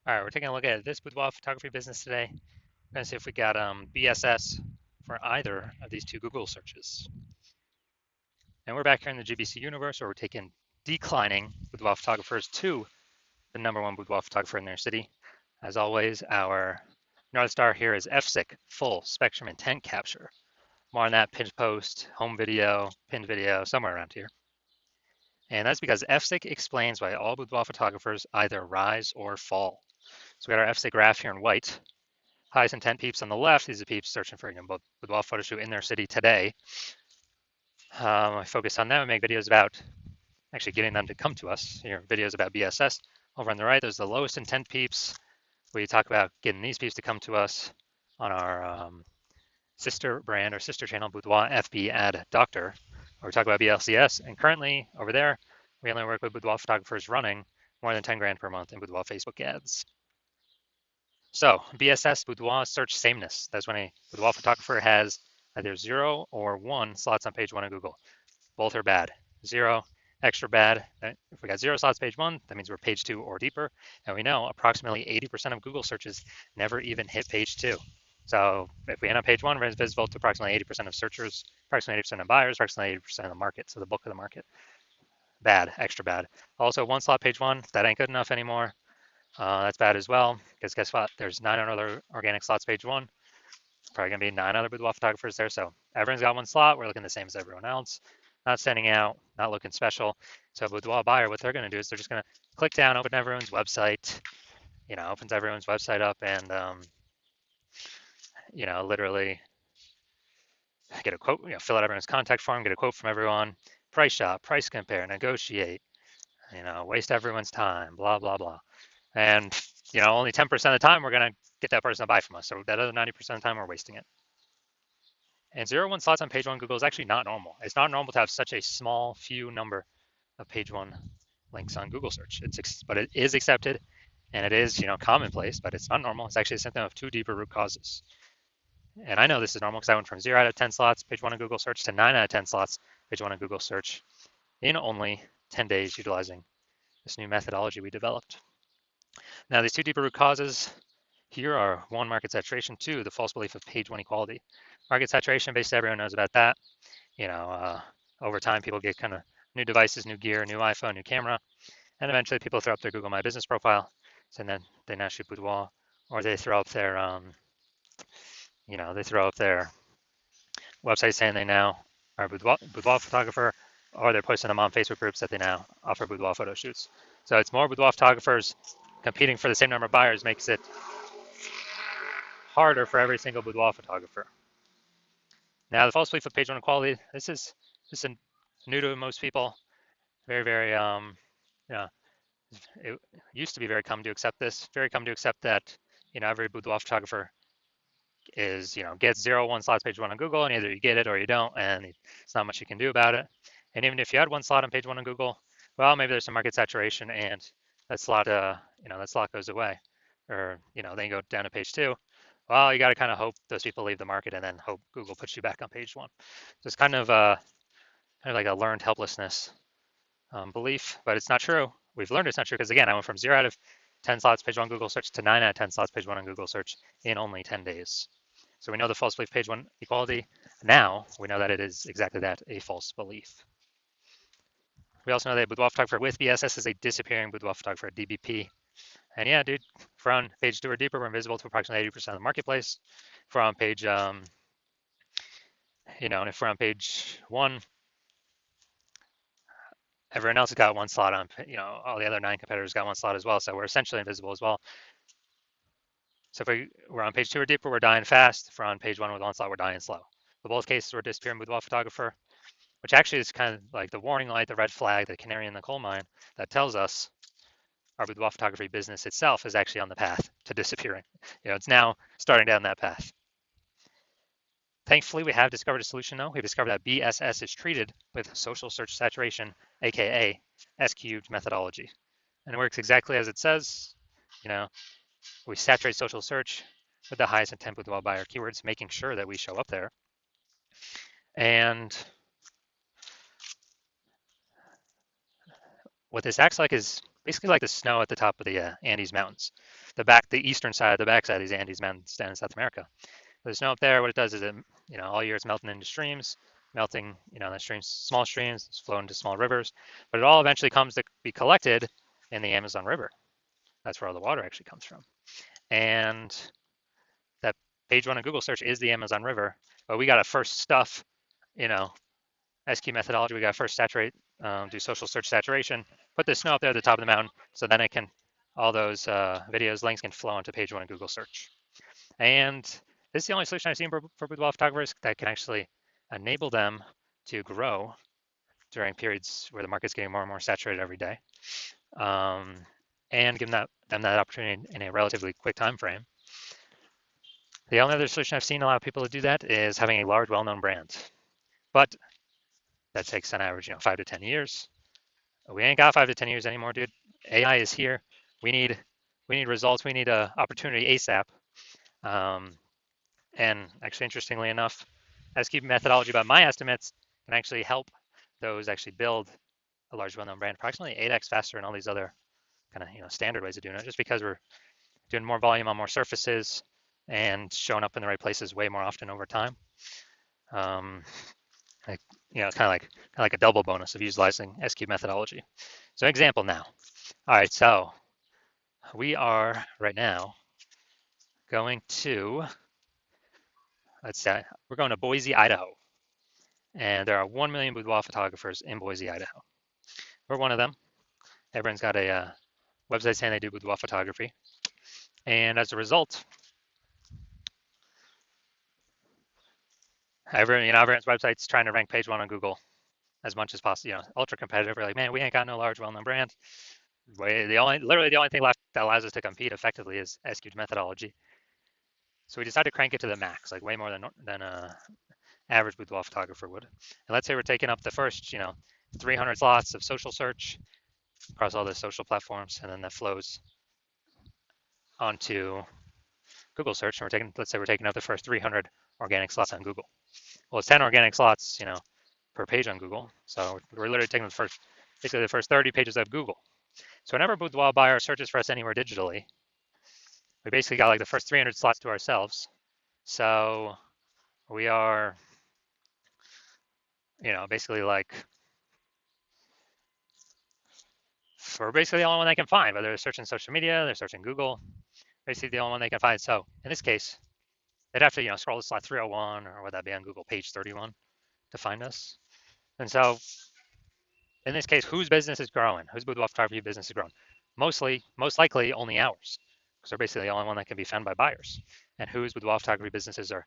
All right, we're taking a look at this boudoir photography business today. We're going to see if we got BSS for either of these two Google searches. And we're back here in the GBC universe where we're taking declining boudoir photographers to the #1 boudoir photographer in their city. As always, our North Star here is FSIC, full spectrum intent capture. More on that pinned post, home video, pinned video, somewhere around here. And that's because FSIC explains why all boudoir photographers either rise or fall. So we got our FSIC graph here in white. Highest intent peeps on the left. These are peeps searching for boudoir photo shoot in their city today. I focus on them and make videos about actually getting them to come to us. Here, videos about BSS. Over on the right, there's the lowest intent peeps. We talk about getting these peeps to come to us on our sister brand or sister channel, Boudoir FB Ad Doctor, where we talk about BLCS. And currently, over there, we only work with boudoir photographers running more than 10 grand per month in boudoir Facebook ads. So BSS boudoir search sameness. That's when a boudoir photographer has either 0 or 1 slots on page 1 of Google. Both are bad. 0, extra bad. If we got 0 slots page 1, that means we're page 2 or deeper. And we know approximately 80% of Google searches never even hit page 2. So if we end on page 1, we're visible to approximately 80% of searchers, approximately 80% of buyers, approximately 80% of the market. So the bulk of the market. Bad, extra bad. Also, 1 slot page 1, that ain't good enough anymore. That's bad as well, because guess what? There's 9 other organic slots page 1. Probably going to be 9 other boudoir photographers there. So everyone's got 1 slot. We're looking the same as everyone else. Not standing out, not looking special. So boudoir buyer, what they're going to do is they're just going to click down, open everyone's website, opens everyone's website up and, literally get a quote, fill out everyone's contact form, get a quote from everyone, price shop, price compare, negotiate, waste everyone's time, blah, blah, blah. And, only 10% of the time we're going to get that person to buy from us. So that other 90% of the time we're wasting it. And 0-1 slots on page 1 Google is actually not normal. It's not normal to have such a small few number of page 1 links on Google search. But it is accepted and it is, commonplace, but it's not normal. It's actually a symptom of 2 deeper root causes. And I know this is normal because I went from 0 out of 10 slots, page 1 of Google search, to 9 out of 10 slots, page 1 of Google search in only 10 days utilizing this new methodology we developed. Now, these 2 deeper root causes here are 1, market saturation, 2, the false belief of page 1 equality. Market saturation, basically everyone knows about that. Over time, people get kind of new devices, new gear, new iPhone, new camera, and eventually people throw up their Google My Business profile, and then they now shoot boudoir, or they throw up their, website saying they now are a boudoir photographer, or they're posting them on Facebook groups that they now offer boudoir photo shoots. So it's more boudoir photographers competing for the same number of buyers makes it harder for every single boudoir photographer. Now, the false belief of page 1 equality, this is new to most people. Very, very, it used to be very common to accept this. Very common to accept that, every boudoir photographer is, gets 0-1 slots page 1 on Google, and either you get it or you don't, and it's not much you can do about it. And even if you had 1 slot on page 1 on Google, well, maybe there's some market saturation, and that slot, that slot goes away, or then you go down to page 2. Well, you got to kind of hope those people leave the market, and then hope Google puts you back on page 1. So it's kind of like a learned helplessness belief, but it's not true. We've learned it's not true because, again, I went from 0 out of 10 slots page 1 Google search to 9 out of 10 slots page 1 on Google search in only 10 days. So we know the false belief page 1 equality. Now we know that it is exactly that, a false belief. We also know that boudoir photographer with BSS is a disappearing boudoir photographer at DBP. And yeah, dude, if we're on page 2 or deeper, we're invisible to approximately 80% of the marketplace. If we're on page, and if we're on page 1, everyone else has got 1 slot on, all the other 9 competitors got 1 slot as well. So we're essentially invisible as well. So if we're on page 2 or deeper, we're dying fast. If we're on page 1 with 1 slot, we're dying slow. In both cases, we're disappearing boudoir photographer, which actually is kind of like the warning light, the red flag, the canary in the coal mine that tells us our boudoir photography business itself is actually on the path to disappearing. It's now starting down that path. Thankfully, we have discovered a solution though. We've discovered that BSS is treated with social search saturation, aka S-cubed methodology. And it works exactly as it says. We saturate social search with the highest intent boudoir buyer keywords, making sure that we show up there. And what this acts like is basically like the snow at the top of the Andes Mountains, the eastern side, the backside of these Andes Mountains down in South America. The snow up there, what it does is it, all year it's melting into streams, melting, the streams, small streams, it's flowing into small rivers, but it all eventually comes to be collected in the Amazon River. That's where all the water actually comes from. And that page one of Google search is the Amazon River, but we got to first stuff, you know, SQ methodology. We got to first saturate, do social search saturation, put the snow up there at the top of the mountain, so then it can, all those videos, links can flow into page one of Google search. And this is the only solution I've seen for boudoir photographers that can actually enable them to grow during periods where the market's getting more and more saturated every day, and give them that opportunity in a relatively quick time frame. The only other solution I've seen allow people to do that is having a large, well-known brand, but that takes on average, 5 to 10 years. We ain't got 5 to 10 years anymore, dude. AI is here. We need results. We need a opportunity ASAP. And actually, interestingly enough, SQ methodology, by my estimates, can actually help those actually build a large, well-known brand approximately 8x faster than all these other kind of standard ways of doing it, just because we're doing more volume on more surfaces and showing up in the right places way more often over time. It's kind of like a double bonus of utilizing SQ methodology. So example now. All right, so we are right now going to, we're going to Boise, Idaho. And there are 1 million boudoir photographers in Boise, Idaho. We're one of them. Everyone's got a website saying they do boudoir photography. And as a result, everyone's website's trying to rank page one on Google as much as possible. Ultra competitive. We're like, man, we ain't got no large, well-known brand. Literally the only thing left that allows us to compete effectively is SQ methodology. So we decided to crank it to the max, like way more than a average boudoir photographer would. And let's say we're taking up the first, 300 slots of social search across all the social platforms, and then that flows onto Google search. And let's say we're taking up the first 300 organic slots on Google. Well, it's 10 organic slots, per page on Google. So we're literally taking basically the first 30 pages of Google. So whenever a boudoir buyer searches for us anywhere digitally, we basically got like the first 300 slots to ourselves. So we are, basically like, we're basically the only one they can find, whether they're searching social media, they're searching Google, basically the only one they can find. So in this case, they'd have to, scroll to slot 301, or would that be on Google page 31 to find us? And so in this case, whose business is growing? Whose boudoir photography business is growing? Most likely only ours, because they're basically the only one that can be found by buyers. And whose boudoir photography businesses are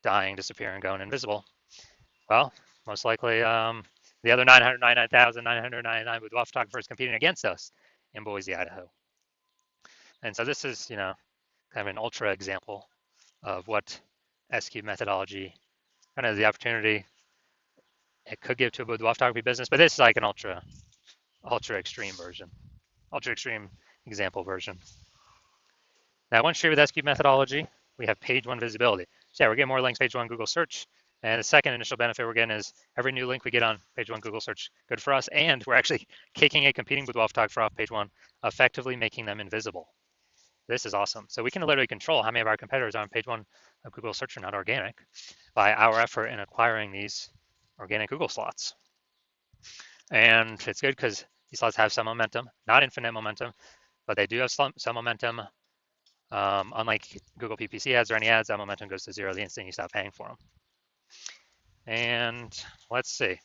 dying, disappearing, going invisible? Well, most likely the other 999,999 boudoir photographers competing against us in Boise, Idaho. And so this is, kind of an ultra example of what SQ methodology, kind of the opportunity it could give to a boudoir photography business, but this is like an ultra extreme version, ultra extreme example version. Now, once you're with SQ methodology, we have page one visibility. So yeah, we're getting more links page one Google search. And the second initial benefit we're getting is every new link we get on page one Google search, good for us. And we're actually kicking a competing boudoir photographer off page one, effectively making them invisible. This is awesome. So we can literally control how many of our competitors are on page one of Google search are not organic by our effort in acquiring these organic Google slots. And it's good because these slots have some momentum, not infinite momentum, but they do have some momentum. Unlike Google PPC ads or any ads, that momentum goes to zero the instant you stop paying for them. And let's see.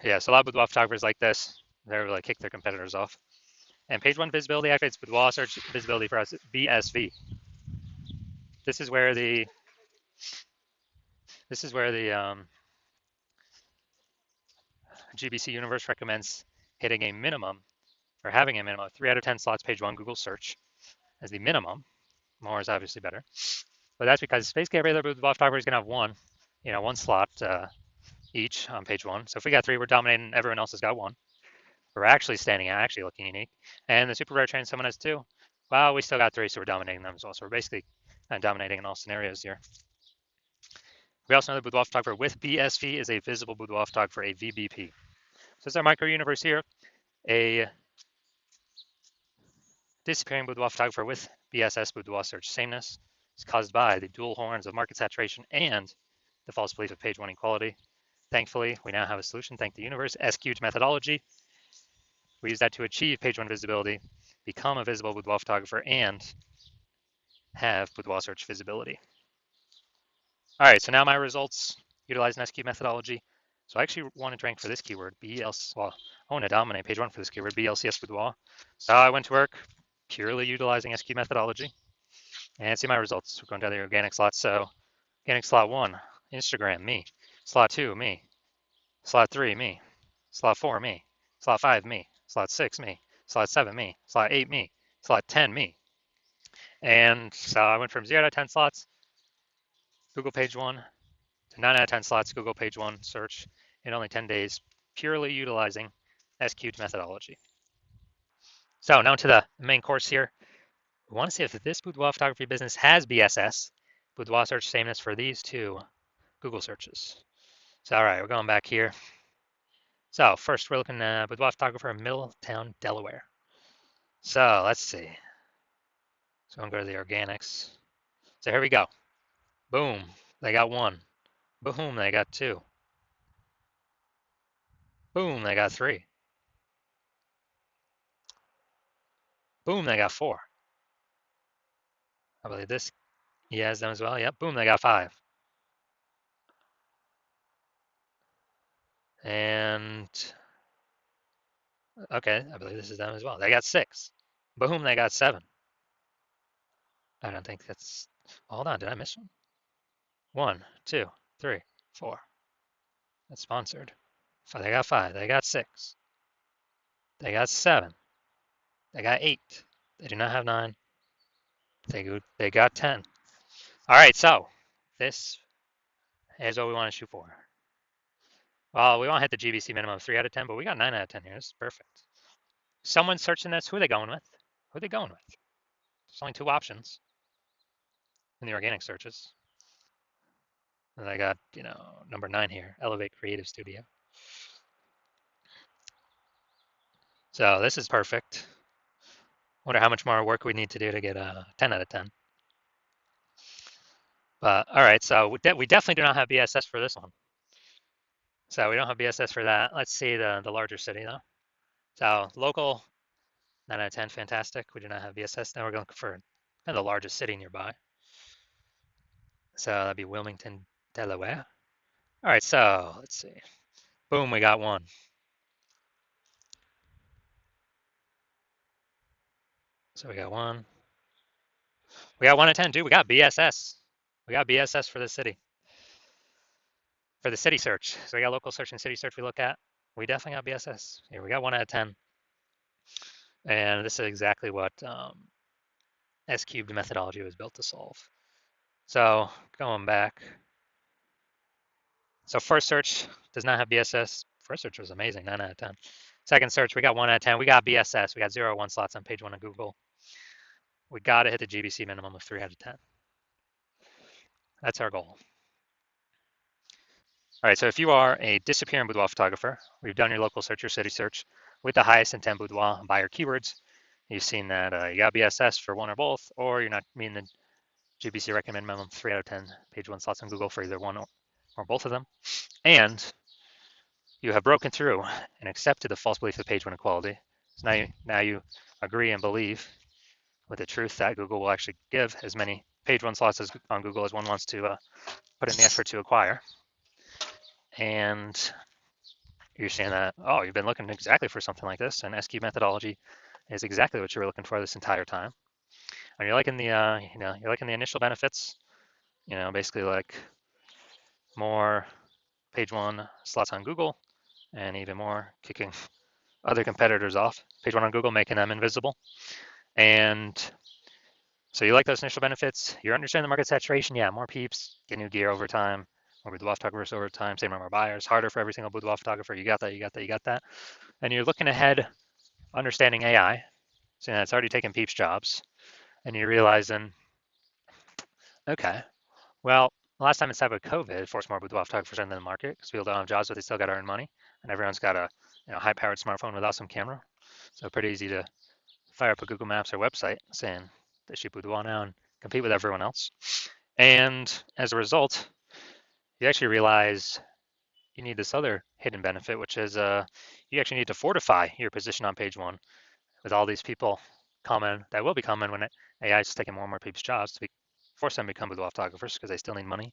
Yeah, so a lot of boudoir photographers like this, they're really kick their competitors off. And page one visibility activates boudoir search visibility for us, BSV. This is where the GBC universe recommends hitting a minimum, or having a minimum of 3 out of 10 slots page one Google search as the minimum. More is obviously better. But that's because basically every other boudoir photographer is going to have one slot each on page one. So if we got 3, we're dominating. Everyone else has got 1. We're actually standing out, actually looking unique. And the super rare train, someone has 2. Well, we still got 3, so we're dominating them as well. So we're basically dominating in all scenarios here. We also know the boudoir photographer with BSV is a visible boudoir photographer, a VBP. So this is our micro universe here. A disappearing boudoir photographer with BSS boudoir search sameness is caused by the dual horns of market saturation and the false belief of page one equality. Thankfully, we now have a solution. Thank the universe. SQ'd methodology. We use that to achieve page one visibility, become a visible boudoir photographer, and have boudoir search visibility. All right, so now my results utilize an SQ methodology. So I actually wanted to rank for this keyword, well, I want to dominate page one for this keyword, BLCS boudoir. So I went to work purely utilizing SQ methodology. And see my results. We're going down the organic slots. So organic slot 1, Instagram, me. Slot 2, me. Slot 3, me. Slot 4, me. Slot 5, me. Slot 6, me. Slot 7, me. Slot 8, me. Slot 10, me. And so I went from 0 to 10 slots, Google page 1, to 9 out of 10 slots, Google page 1 search in only 10 days, purely utilizing SQ'd methodology. So now to the main course here. We want to see if this boudoir photography business has BSS, boudoir search sameness for these two Google searches. So, all right, we're going back here. So first we're looking at boudoir photographer in Middletown, Delaware. So let's see. So I'm going to go to the organics. So here we go. Boom, they got 1. Boom, they got 2. Boom, they got 3. Boom, they got 4. I believe this he has them as well. Yep, boom, they got 5. And okay, I believe this is them as well. They got 6. Boom, they got 7. I don't think that's, hold on, did I miss one? 1, 2, 3, 4. That's sponsored. They got 5. They got 6. They got 7. They got 8. They do not have 9. They got 10. All right, so this is what we want to shoot for. Well, we want to hit the GBC minimum of 3 out of 10, but we got 9 out of 10 here. This is perfect. Someone's searching this. Who are they going with? Who are they going with? There's only 2 options in the organic searches. And I got, number 9 here, Elevate Creative Studio. So this is perfect. Wonder how much more work we need to do to get a 10 out of 10. But all right, so we definitely do not have BSS for this one. So we don't have BSS for that. Let's see the larger city though. So local, 9 out of 10, fantastic. We do not have BSS. Now we're going for kind of the largest city nearby. So that'd be Wilmington, Delaware. All right, so let's see. Boom, we got 1. So we got 1. We got 1 out of 10, dude. We got BSS. We got BSS for the city. For the city search. So we got local search and city search we look at. We definitely got BSS. Here we got 1 out of 10. And this is exactly what S-cubed methodology was built to solve. So going back. So first search does not have BSS. First search was amazing, 9 out of 10. Second search, we got 1 out of 10. We got BSS. We got 0 1 slots on page 1 of Google. We got to hit the GBC minimum of 3 out of 10. That's our goal. All right, so if you are a disappearing boudoir photographer, we've done your local search, your city search with the highest intent boudoir by your keywords. You've seen that you got BSS for 1 or both, or you're not meeting the GBC recommend minimum 3 out of 10 page 1 slots on Google for either 1 or both of them. And you have broken through and accepted the false belief of page 1 equality. So now you agree and believe with the truth that Google will actually give as many page 1 slots on Google as one wants to put in the effort to acquire. And you're saying that, oh, you've been looking exactly for something like this, and SQ methodology is exactly what you were looking for this entire time. And you're liking the, you're liking the initial benefits, basically like more page 1 slots on Google, and even more kicking other competitors off. Page 1 on Google, making them invisible. And so you like those initial benefits. You're understanding the market saturation. Yeah, more peeps, get new gear over time. More boudoir photographers over time, same number of buyers, harder for every single boudoir photographer. You got that, you got that, you got that. And you're looking ahead, understanding AI, seeing that it's already taken peeps' jobs, and you're realizing, okay, well, last time it's happened with COVID, it forced more boudoir photographers into the market because people don't have jobs, but they still got to earn money, and everyone's got a high-powered smartphone with awesome camera. So pretty easy to fire up a Google Maps or website saying they should Boudoir now and compete with everyone else. And as a result, you actually realize you need this other hidden benefit, which is you actually need to fortify your position on page one with all these people coming that will be coming when AI is taking more and more people's jobs to force them to become boudoir photographers because they still need money,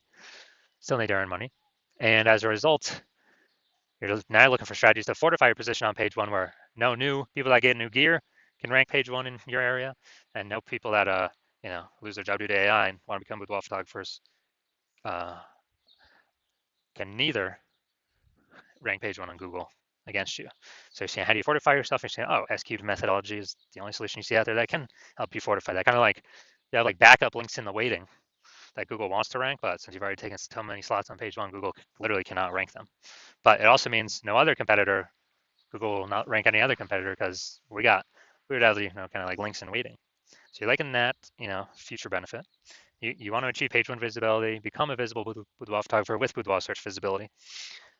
still need to earn money. And as a result, you're now looking for strategies to fortify your position on page one where no new people that get new gear can rank page one in your area, and no people that lose their job due to AI and want to become boudoir photographers uh, can neither rank page one on Google against you. So you're saying, how do you fortify yourself? You're saying, oh, S-cubed methodology is the only solution you see out there that can help you fortify that. Kind of like you have like backup links in the waiting that Google wants to rank, but since you've already taken so many slots on page one, Google literally cannot rank them. But it also means no other competitor, Google will not rank any other competitor because we would have kind of like links in waiting. So you're liking that, future benefit. You want to achieve page one visibility, become a visible boudoir photographer with boudoir search visibility,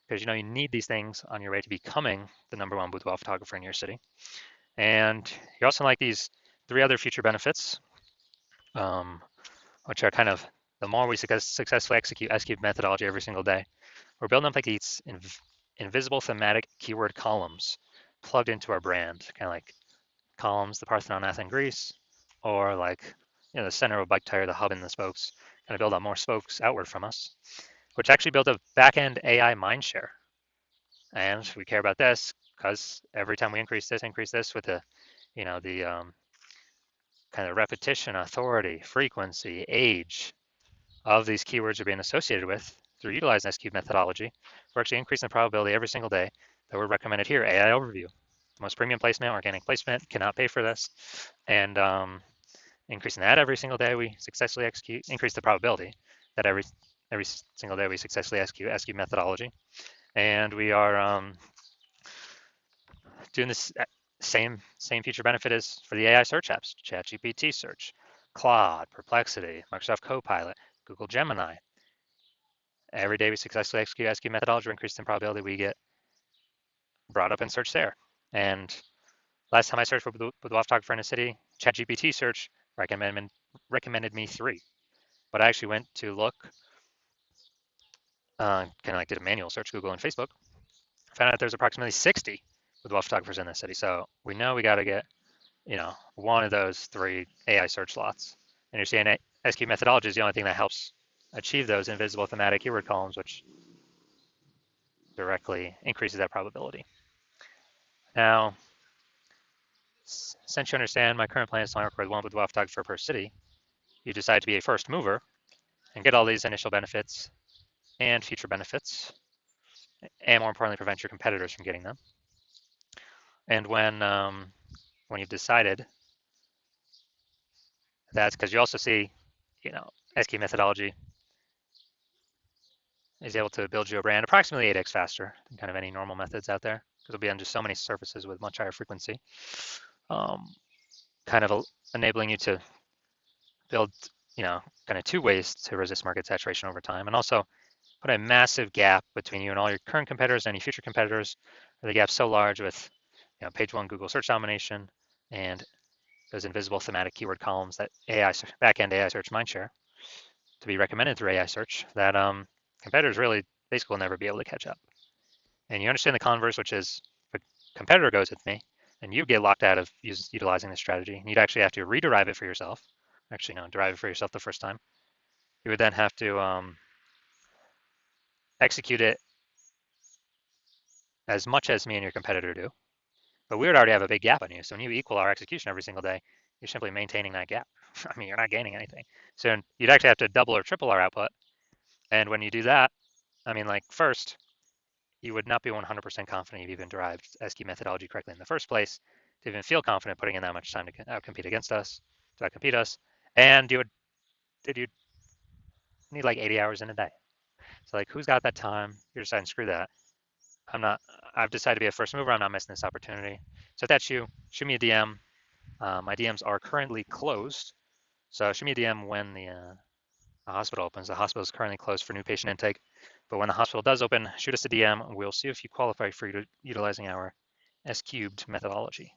because you need these things on your way to becoming the number one boudoir photographer in your city. And you also like these three other future benefits, which are kind of the more we successfully execute S-cube methodology every single day, we're building up like these invisible thematic keyword columns plugged into our brand, kind of like columns, the Parthenon, Athens, Greece, or like the center of a bike tire, the hub and the spokes, kind of build up more spokes outward from us, which actually build a back-end AI mindshare. And we care about this because every time we increase this with the kind of repetition, authority, frequency, age of these keywords are being associated with through utilizing S-cube methodology, we're actually increasing the probability every single day that we're recommended here. AI overview, most premium placement, organic placement, cannot pay for this. And increasing that every single day we successfully increase the probability that every single day we successfully execute S-cube methodology. And we are doing this same feature benefit as for the AI search apps, ChatGPT search, Claude, Perplexity, Microsoft Copilot, Google Gemini. Every day we successfully execute S-cube methodology, increasing the probability we get brought up in search there. And last time I searched for boudoir photographer in a city, ChatGPT search recommended me 3. But I actually went to look, kind of like did a manual search, Google and Facebook, found out there's approximately 60 boudoir photographers in this city. So we know we got to get one of those 3 AI search slots. And you're seeing S-cube methodology is the only thing that helps achieve those invisible thematic keyword columns, which directly increases that probability. Now, since you understand my current plan is to only work with one boudoir photographer per city, you decide to be a first mover and get all these initial benefits and future benefits, and more importantly, prevent your competitors from getting them. And when you've decided, that's because you also see, S-cube methodology is able to build you a brand approximately 8x faster than kind of any normal methods out there, because it'll be on just so many surfaces with much higher frequency, kind of enabling you to build, kind of 2 ways to resist market saturation over time, and also put a massive gap between you and all your current competitors and any future competitors, where the gap's so large with page 1 Google search domination and those invisible thematic keyword columns that backend AI search mindshare to be recommended through AI search, that competitors really basically will never be able to catch up. And you understand the converse, which is if a competitor goes with me and you get locked out of utilizing this strategy, and you'd actually have to rederive it for yourself. Actually, no, derive it for yourself the first time. You would then have to execute it as much as me and your competitor do. But we would already have a big gap on you. So when you equal our execution every single day, you're simply maintaining that gap. I mean, you're not gaining anything. So you'd actually have to double or triple our output. And when you do that, I mean, like first, you would not be 100% confident you've even derived S-cube methodology correctly in the first place to even feel confident putting in that much time to outcompete against us, to outcompete us. And you'd need like 80 hours in a day. So like, who's got that time? You're deciding, screw that. I've decided to be a first mover. I'm not missing this opportunity. So if that's you, shoot me a DM. My DMs are currently closed. So shoot me a DM when the hospital opens. The hospital is currently closed for new patient intake. But when the hospital does open, shoot us a DM. We'll see if you qualify for utilizing our S-cubed methodology.